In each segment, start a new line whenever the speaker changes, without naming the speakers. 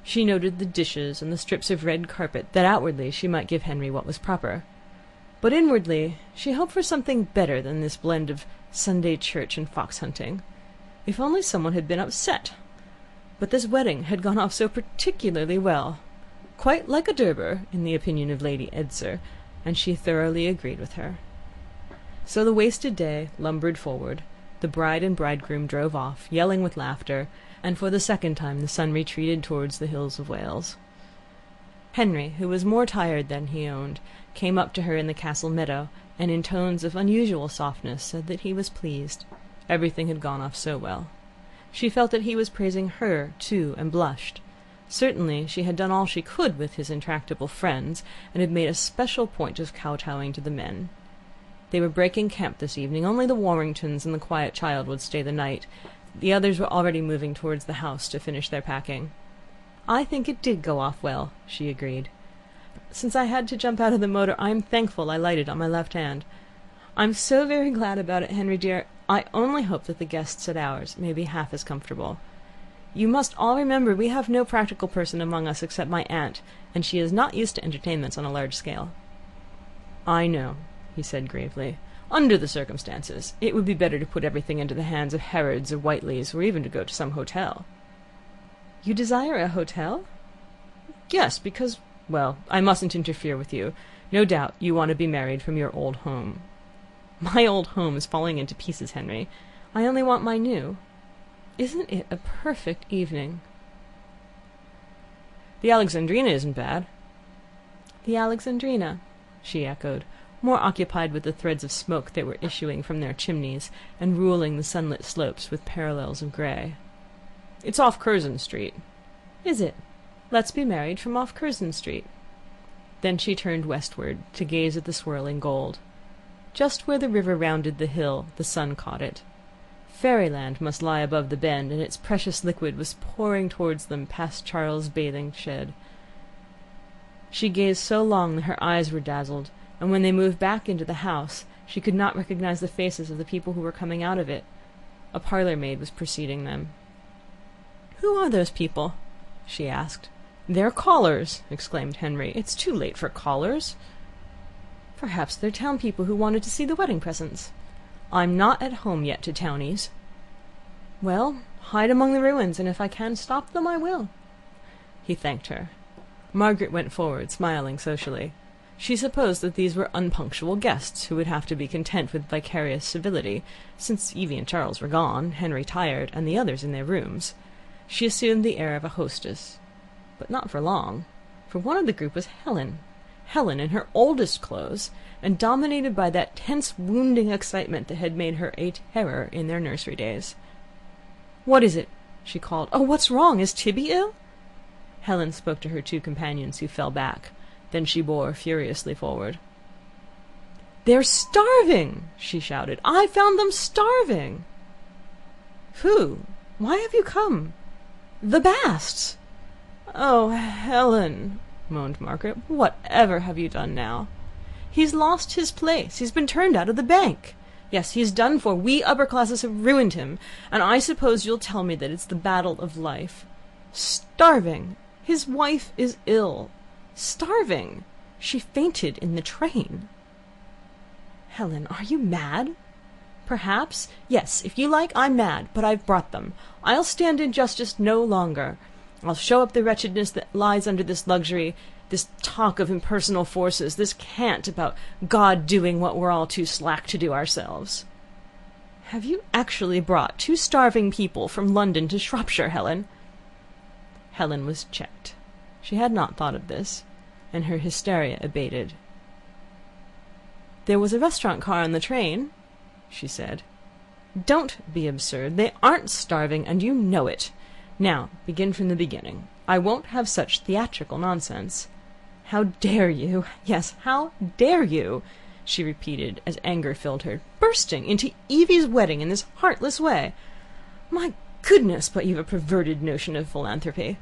She noted the dishes and the strips of red carpet, that outwardly she might give Henry what was proper. But inwardly she hoped for something better than this blend of Sunday church and fox hunting. If only someone had been upset! But this wedding had gone off so particularly well, quite like a Durbar, in the opinion of Lady Edser, and she thoroughly agreed with her. So the wasted day lumbered forward. The bride and bridegroom drove off, yelling with laughter, and for the second time the sun retreated towards the hills of Wales. Henry, who was more tired than he owned, came up to her in the castle meadow, and in tones of unusual softness said that he was pleased. Everything had gone off so well. She felt that he was praising her too, and blushed. Certainly she had done all she could with his intractable friends, and had made a special point of kowtowing to the men. They were breaking camp this evening. Only the Warringtons and the quiet child would stay the night. The others were already moving towards the house to finish their packing. "I think it did go off well," she agreed. "Since I had to jump out of the motor, I am thankful I lighted on my left hand. I'm so very glad about it, Henry dear. I only hope that the guests at ours may be half as comfortable. You must all remember we have no practical person among us except my aunt, and she is not used to entertainments on a large scale." "I know," he said gravely. "Under the circumstances, it would be better to put everything into the hands of Harrods or Whiteleys, or even to go to some hotel." "You desire a hotel?" "Yes, because, well, I mustn't interfere with you. No doubt you want to be married from your old home." "My old home is falling into pieces, Henry. I only want my new. Isn't it a perfect evening?" "The Alexandrina isn't bad." "The Alexandrina," she echoed, more occupied with the threads of smoke that were issuing from their chimneys, and ruling the sunlit slopes with parallels of grey. "It's off Curzon Street." "Is it? Let's be married from off Curzon Street." Then she turned westward to gaze at the swirling gold. Just where the river rounded the hill the sun caught it. Fairyland must lie above the bend, and its precious liquid was pouring towards them past Charles's bathing shed. She gazed so long that her eyes were dazzled, and when they moved back into the house she could not recognize the faces of the people who were coming out of it. A parlour maid was preceding them. "Who are those people?" she asked. "They're callers," exclaimed Henry. "It's too late for callers." "Perhaps they're town people who wanted to see the wedding presents." "I'm not at home yet to townies." "Well, hide among the ruins, and if I can stop them, I will." He thanked her. Margaret went forward, smiling socially. She supposed that these were unpunctual guests, who would have to be content with vicarious civility, since Evie and Charles were gone, Henry tired, and the others in their rooms. She assumed the air of a hostess. But not for long, for one of the group was Helen. Helen in her oldest clothes, and dominated by that tense, wounding excitement that had made her a terror in their nursery days. "What is it?" she called. "Oh, what's wrong? Is Tibby ill?" Helen spoke to her two companions, who fell back. Then she bore furiously forward. "They're starving!" she shouted. "I found them starving!" "Who? Why have you come?" "The Basts." "Oh, Helen," moaned Margaret. "Whatever have you done now?" "He's lost his place. He's been turned out of the bank. Yes, he's done for. We upper classes have ruined him. And I suppose you'll tell me that it's the battle of life. Starving. His wife is ill. Starving. She fainted in the train." "Helen, are you mad?" "Perhaps. Yes, if you like, I'm mad. But I've brought them. I'll stand injustice no longer. I'll show up the wretchedness that lies under this luxury, this talk of impersonal forces, this cant about God doing what we're all too slack to do ourselves." "Have you actually brought two starving people from London to Shropshire, Helen?" Helen was checked. She had not thought of this, and her hysteria abated. "There was a restaurant car on the train," she said. "Don't be absurd. They aren't starving, and you know it. Now, begin from the beginning. I won't have such theatrical nonsense." "How dare you? Yes, how dare you?" she repeated, as anger filled her. "Bursting into Evie's wedding in this heartless way. My goodness, but you've a perverted notion of philanthropy.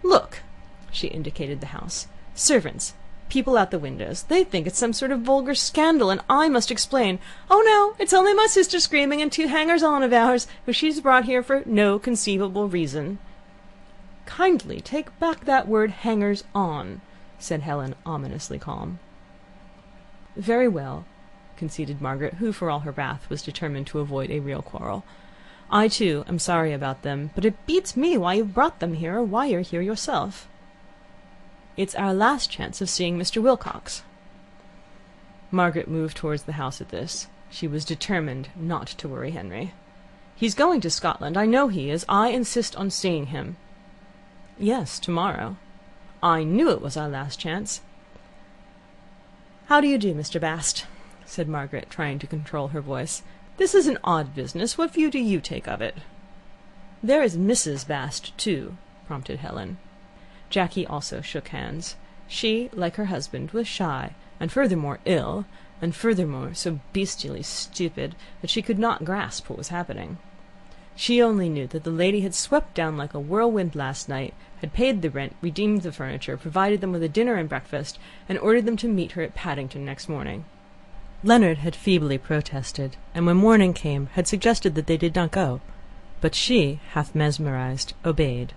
Look," she indicated the house. "Servants, people out the windows. They think it's some sort of vulgar scandal, and I must explain. Oh, no, it's only my sister screaming, and two hangers-on of ours, who she's brought here for no conceivable reason." Kindly take back that word hangers-on, said Helen, ominously calm. Very well, conceded Margaret, who, for all her wrath, was determined to avoid a real quarrel. I, too, am sorry about them, but it beats me why you've brought them here, or why you're here yourself. It's our last chance of seeing Mr. Wilcox. Margaret moved towards the house at this. She was determined not to worry Henry. He's going to Scotland. I know he is. I insist on seeing him. Yes, tomorrow. I knew it was our last chance. How do you do, Mr. Bast? Said Margaret, trying to control her voice. This is an odd business. What view do you take of it? There is Mrs. Bast, too, prompted Helen. Jackie also shook hands. She, like her husband, was shy, and furthermore ill, and furthermore so bestially stupid that she could not grasp what was happening. She only knew that the lady had swept down like a whirlwind last night, had paid the rent, redeemed the furniture, provided them with a dinner and breakfast, and ordered them to meet her at Paddington next morning. Leonard had feebly protested, and when morning came had suggested that they did not go, but she, half mesmerized, obeyed.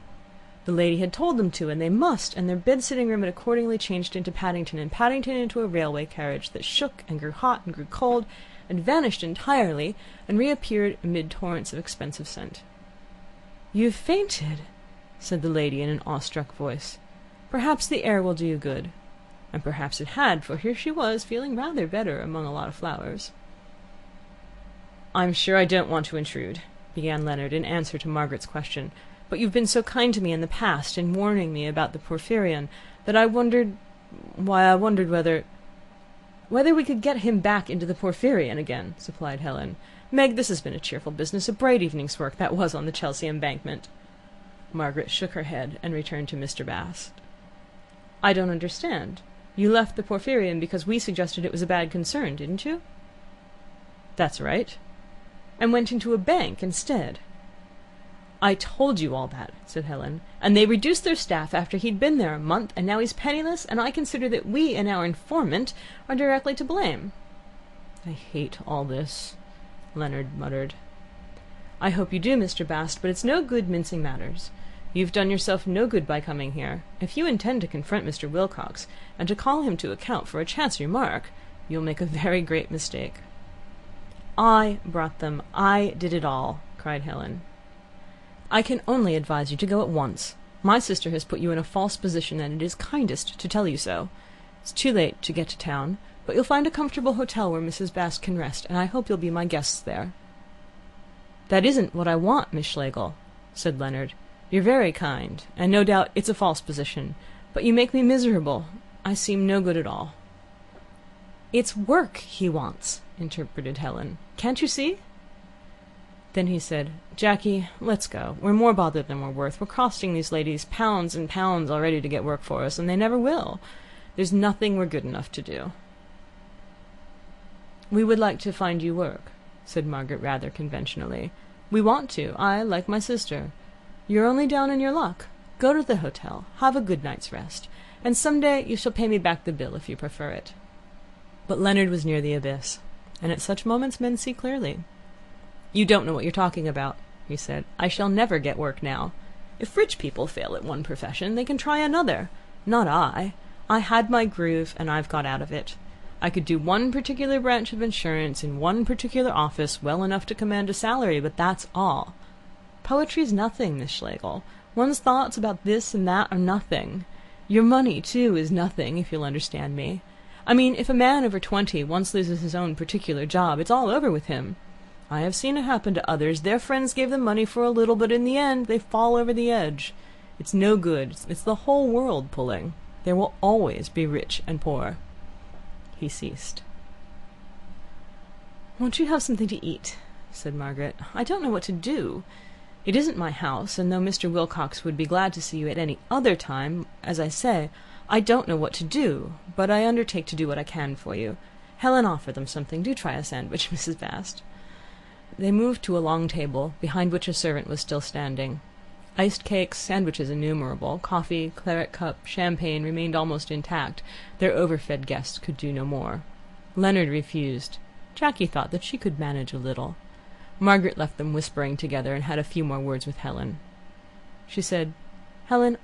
The lady had told them to, and they must, and their bed-sitting room had accordingly changed into Paddington, and Paddington into a railway carriage that shook and grew hot and grew cold, and vanished entirely, and reappeared amid torrents of expensive scent. "You've fainted," said the lady in an awestruck voice. "Perhaps the air will do you good." And perhaps it had, for here she was, feeling rather better among a lot of flowers. "I'm sure I don't want to intrude," began Leonard in answer to Margaret's question, "but you've been so kind to me in the past in warning me about the Porphyrion that I wondered whether we could get him back into the Porphyrion again," supplied Helen. "Meg, this has been a cheerful business, a bright evening's work, that was on the Chelsea Embankment." Margaret shook her head and returned to Mr. Bast. "I don't understand. You left the Porphyrion because we suggested it was a bad concern, didn't you?" "That's right." "And went into a bank instead." "I told you all that," said Helen. "And they reduced their staff after he'd been there a month, and now he's penniless, and I consider that we and our informant are directly to blame." "I hate all this," Leonard muttered. "I hope you do, Mr. Bast, but it's no good mincing matters. You've done yourself no good by coming here. If you intend to confront Mr. Wilcox, and to call him to account for a chance remark, you'll make a very great mistake." "I brought them. I did it all," cried Helen. "I can only advise you to go at once. My sister has put you in a false position, and it is kindest to tell you so. It's too late to get to town, but you'll find a comfortable hotel where Mrs. Bast can rest, and I hope you'll be my guests there." "That isn't what I want, Miss Schlegel," said Leonard. "You're very kind, and no doubt it's a false position, but you make me miserable. I seem no good at all." "It's work he wants," interpreted Helen. "Can't you see?" Then he said, "Jackie, let's go. We're more bothered than we're worth. We're costing these ladies pounds and pounds already to get work for us, and they never will. There's nothing we're good enough to do." "We would like to find you work," said Margaret rather conventionally. "We want to, I, like my sister. You're only down in your luck. Go to the hotel, have a good night's rest, and some day you shall pay me back the bill if you prefer it." But Leonard was near the abyss, and at such moments men see clearly. "You don't know what you're talking about," he said. "I shall never get work now. If rich people fail at one profession, they can try another. Not I. I had my groove, and I've got out of it. I could do one particular branch of insurance in one particular office well enough to command a salary, but that's all. Poetry's nothing, Miss Schlegel. One's thoughts about this and that are nothing. Your money, too, is nothing, if you'll understand me. I mean, if a man over 20 once loses his own particular job, it's all over with him. I have seen it happen to others. Their friends gave them money for a little, but in the end they fall over the edge. It's no good. It's the whole world pulling. There will always be rich and poor." He ceased. "Won't you have something to eat?" said Margaret. "I don't know what to do. It isn't my house, and though Mr. Wilcox would be glad to see you at any other time, as I say, I don't know what to do, but I undertake to do what I can for you. Helen, offer them something. Do try a sandwich, Mrs. Bast." They moved to a long table, behind which a servant was still standing. Iced cakes, sandwiches innumerable, coffee, claret cup, champagne remained almost intact. Their overfed guest could do no more. Leonard refused. Jackie thought that she could manage a little. Margaret left them whispering together, and had a few more words with Helen. She said, Helen,